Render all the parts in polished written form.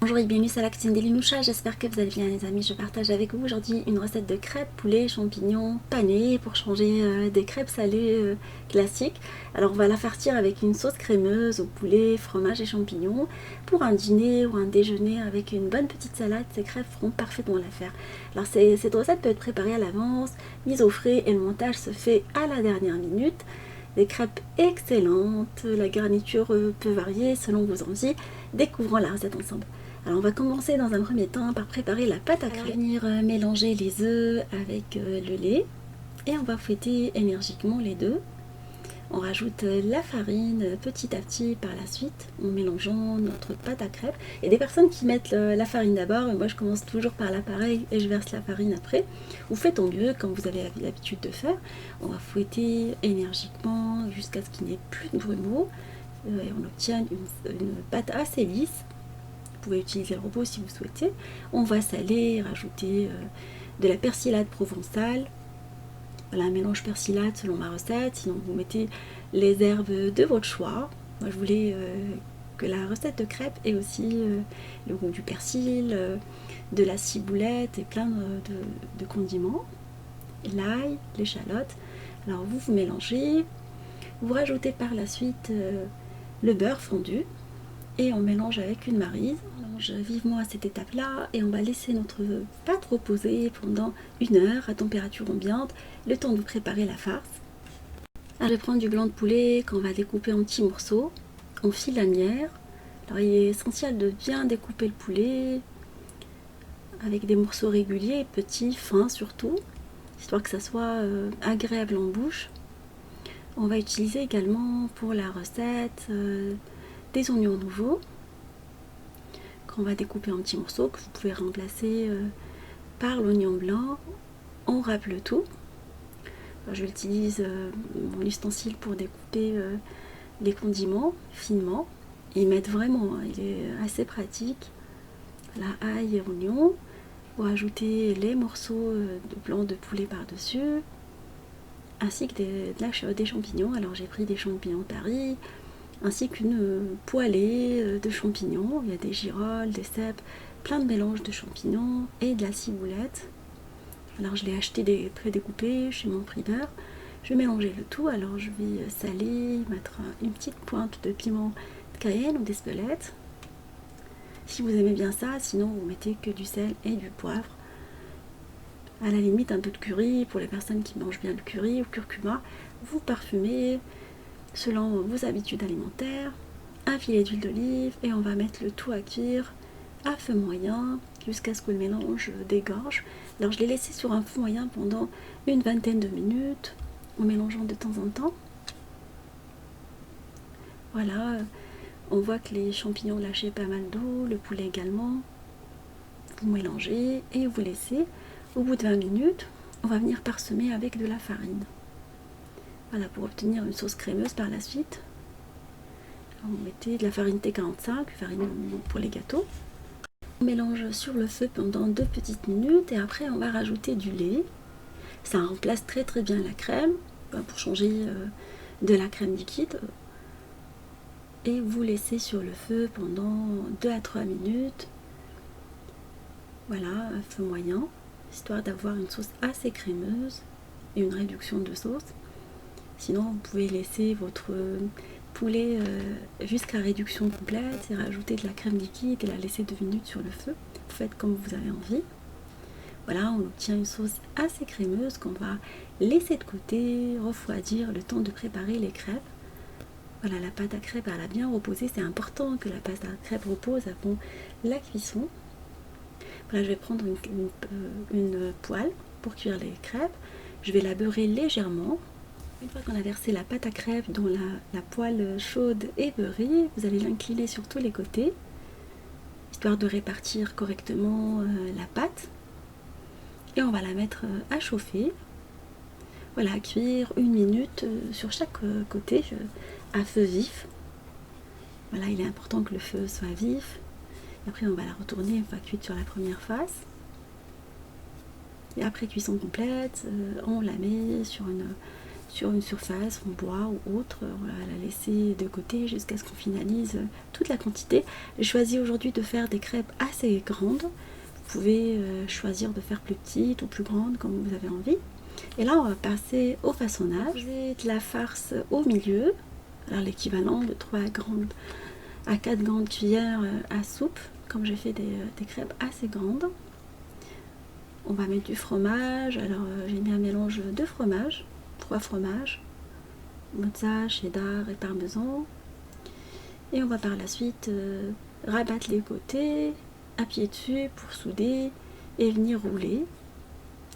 Bonjour et bienvenue sur la cuisine des Linoucha, j'espère que vous allez bien les amis. Je partage avec vous aujourd'hui une recette de crêpes poulet champignons panées pour changer des crêpes salées classiques. Alors on va la farcir avec une sauce crémeuse au poulet, fromage et champignons. Pour un dîner ou un déjeuner avec une bonne petite salade, ces crêpes feront parfaitement l'affaire. Alors cette recette peut être préparée à l'avance, mise au frais et le montage se fait à la dernière minute. Des crêpes excellentes, la garniture peut varier selon vos envies. Découvrons la recette ensemble. Alors on va commencer dans un premier temps par préparer la pâte à crêpes. On va venir mélanger les œufs avec le lait et on va fouetter énergiquement les deux. On rajoute la farine petit à petit par la suite en mélangeant notre pâte à crêpes. Il y a des personnes qui mettent la farine d'abord, moi je commence toujours par l'appareil et je verse la farine après. Vous faites au mieux comme vous avez l'habitude de faire. On va fouetter énergiquement jusqu'à ce qu'il n'y ait plus de grumeaux et on obtient une pâte assez lisse. Vous pouvez utiliser le robot si vous souhaitez. On va saler, rajouter de la persillade provençale. Voilà, un mélange persillade selon ma recette. Sinon, vous mettez les herbes de votre choix. Moi, je voulais que la recette de crêpes ait aussi le goût du persil, de la ciboulette et plein de condiments. L'ail, l'échalote. Alors, vous mélangez. Vous rajoutez par la suite le beurre fondu. Et on mélange avec une maryse. On mélange vivement à cette étape-là et on va laisser notre pâte reposer pendant 1 heure à température ambiante, le temps de préparer la farce. Alors, je vais prendre du blanc de poulet qu'on va découper en petits morceaux. On file lanière. Alors il est essentiel de bien découper le poulet avec des morceaux réguliers, petits, fins surtout, histoire que ça soit agréable en bouche. On va utiliser également pour la recette des oignons nouveaux qu'on va découper en petits morceaux que vous pouvez remplacer par l'oignon blanc. On râpe le tout. Alors, je utilise mon ustensile pour découper les condiments finement. Ils mettent vraiment, il est assez pratique. La ail et oignon. Vous rajoutez les morceaux de blanc de poulet par-dessus, ainsi que des champignons. Alors j'ai pris des champignons Paris, ainsi qu'une poêlée de champignons. Il y a des girolles, des cèpes, plein de mélanges de champignons et de la ciboulette. Alors je l'ai acheté pré-découpé chez mon primeur. Je vais mélanger le tout. Alors je vais saler, mettre une petite pointe de piment de cayenne ou d'espelette. Si vous aimez bien ça, sinon vous mettez que du sel et du poivre. À la limite un peu de curry pour les personnes qui mangent bien le curry ou curcuma. Vous parfumez selon vos habitudes alimentaires, un filet d'huile d'olive et on va mettre le tout à cuire à feu moyen jusqu'à ce que le mélange dégorge. Alors je l'ai laissé sur un feu moyen pendant une vingtaine de minutes en mélangeant de temps en temps. Voilà, on voit que les champignons lâchaient pas mal d'eau, le poulet également. Vous mélangez et vous laissez. Au bout de 20 minutes, on va venir parsemer avec de la farine. Voilà, pour obtenir une sauce crémeuse par la suite. Vous mettez de la farine T45, farine pour les gâteaux. On mélange sur le feu pendant 2 petites minutes et après on va rajouter du lait. Ça remplace très bien la crème, pour changer de la crème liquide. Et vous laissez sur le feu pendant 2 à 3 minutes. Voilà, à feu moyen, histoire d'avoir une sauce assez crémeuse et une réduction de sauce. Sinon, vous pouvez laisser votre poulet jusqu'à réduction complète et rajouter de la crème liquide et la laisser 2 minutes sur le feu. Vous faites comme vous avez envie. Voilà, on obtient une sauce assez crémeuse qu'on va laisser de côté, refroidir le temps de préparer les crêpes. Voilà, la pâte à crêpes, elle a bien reposé. C'est important que la pâte à crêpes repose avant la cuisson. Voilà, je vais prendre une poêle pour cuire les crêpes. Je vais la beurrer légèrement. Une fois qu'on a versé la pâte à crêpes dont la poêle chaude est beurrée, vous allez l'incliner sur tous les côtés, histoire de répartir correctement la pâte. Et on va la mettre à chauffer. Voilà, à cuire 1 minute sur chaque côté à feu vif. Voilà, il est important que le feu soit vif. Et après, on va la retourner une fois cuite sur la première face. Et après cuisson complète, on la met sur une sur une surface en bois ou autre. On va la laisser de côté jusqu'à ce qu'on finalise toute la quantité. J'ai choisi aujourd'hui de faire des crêpes assez grandes. Vous pouvez choisir de faire plus petites ou plus grandes comme vous avez envie. Et là on va passer au façonnage. J'ai de la farce au milieu, alors l'équivalent de 3 grandes à 4 grandes cuillères à soupe, comme j'ai fait des crêpes assez grandes. On va mettre du fromage, alors j'ai mis un mélange de fromages, 3 fromages, mozza, cheddar et parmesan. Et on va par la suite rabattre les côtés, appuyer dessus pour souder et venir rouler.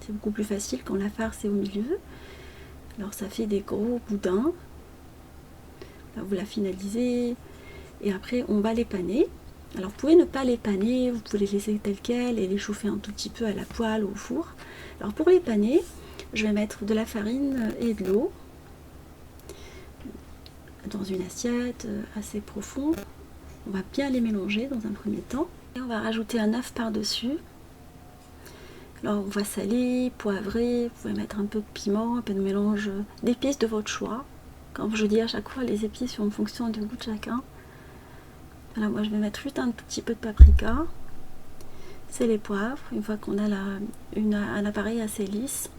C'est beaucoup plus facile quand la farce est au milieu. Alors ça fait des gros boudins. Là, vous la finalisez et après on va les paner. Alors vous pouvez ne pas les paner, vous pouvez les laisser telles quelles et les chauffer un tout petit peu à la poêle ou au four. Alors pour les paner, je vais mettre de la farine et de l'eau dans une assiette assez profonde. On va bien les mélanger dans un premier temps. Et on va rajouter un œuf par-dessus. Alors on va saler, poivrer, vous pouvez mettre un peu de piment, un peu de mélange d'épices de votre choix. Comme je dis à chaque fois, les épices sont en fonction du goût de chacun. Alors moi je vais mettre juste un petit peu de paprika, c'est les poivres, une fois qu'on a un appareil assez lisse.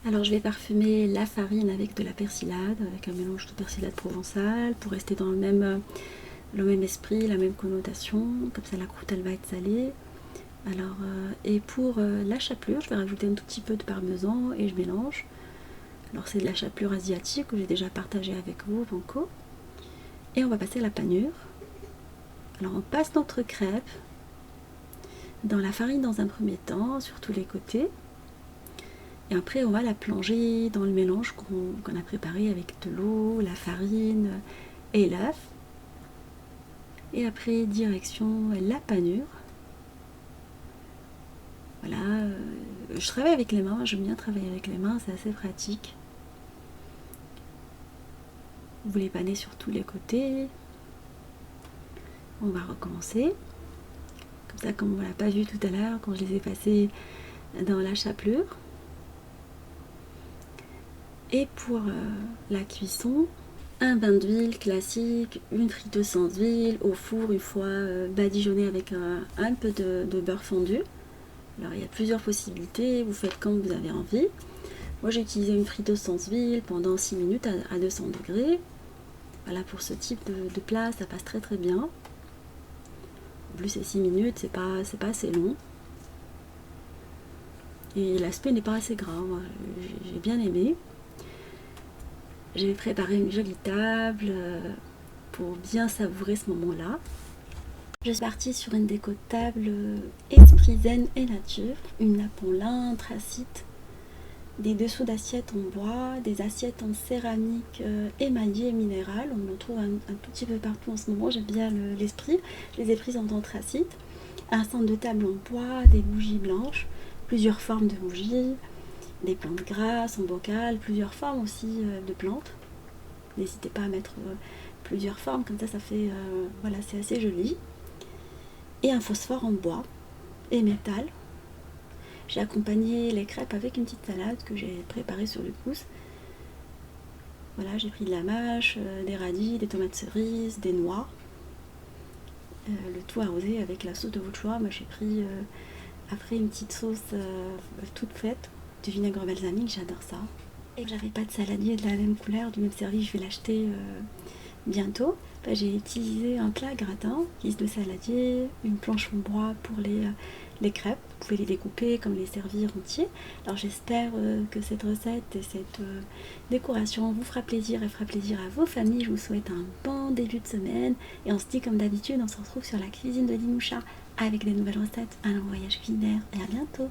Alors je vais parfumer la farine avec de la persillade, avec un mélange de persillade provençale, pour rester dans le même esprit, la même connotation, comme ça la croûte elle va être salée. Alors, et pour la chapelure, je vais rajouter un tout petit peu de parmesan et je mélange. Alors c'est de la chapelure asiatique que j'ai déjà partagée avec vous, Banco. Et on va passer à la panure. Alors on passe notre crêpe dans la farine dans un premier temps, sur tous les côtés. Et après on va la plonger dans le mélange qu'on a préparé avec de l'eau, la farine et l'œuf. Et après direction la panure. Voilà, je travaille avec les mains, j'aime bien travailler avec les mains, c'est assez pratique. Vous les panez sur tous les côtés. On va recommencer. Comme ça, comme on ne l'a pas vu tout à l'heure, quand je les ai passés dans la chapelure. Et pour la cuisson, un bain d'huile classique, une friteuse sans huile, au four une fois badigeonnée avec un peu de beurre fondu. Alors il y a plusieurs possibilités, vous faites comme vous avez envie. Moi j'ai utilisé une friteuse sans huile pendant 6 minutes à 200 degrés. Voilà, pour ce type de plat, ça passe très très bien. En plus, c'est 6 minutes, c'est pas assez long. Et l'aspect n'est pas assez gras, moi j'ai bien aimé. J'ai préparé une jolie table pour bien savourer ce moment-là. Je suis partie sur une déco de table esprit zen et nature. Une nappe en lin, anthracite, des dessous d'assiettes en bois, des assiettes en céramique émaillée et minérale. On en trouve un tout petit peu partout en ce moment, j'aime bien l'esprit. Je les ai prises en anthracite. Un centre de table en bois, des bougies blanches, plusieurs formes de bougies, des plantes grasses en bocal, plusieurs formes aussi de plantes. N'hésitez pas à mettre plusieurs formes, comme ça fait, voilà, c'est assez joli. Et un phosphore en bois et métal. J'ai accompagné les crêpes avec une petite salade que j'ai préparée sur le pouce. Voilà, j'ai pris de la mâche, des radis, des tomates cerises, des noix. Le tout arrosé avec la sauce de votre choix. Moi j'ai pris après une petite sauce toute faite, du vinaigre balsamique, j'adore ça. Et que j'avais pas de saladier de la même couleur, du même service, je vais l'acheter bientôt. J'ai utilisé un plat gratin, guise de saladier, une planche en bois pour les crêpes. Vous pouvez les découper comme les servir entiers. Alors j'espère que cette recette et cette décoration vous fera plaisir et fera plaisir à vos familles. Je vous souhaite un bon début de semaine. Et on se dit comme d'habitude, on se retrouve sur la cuisine de Dinoucha avec des nouvelles recettes, un long voyage culinaire et à bientôt.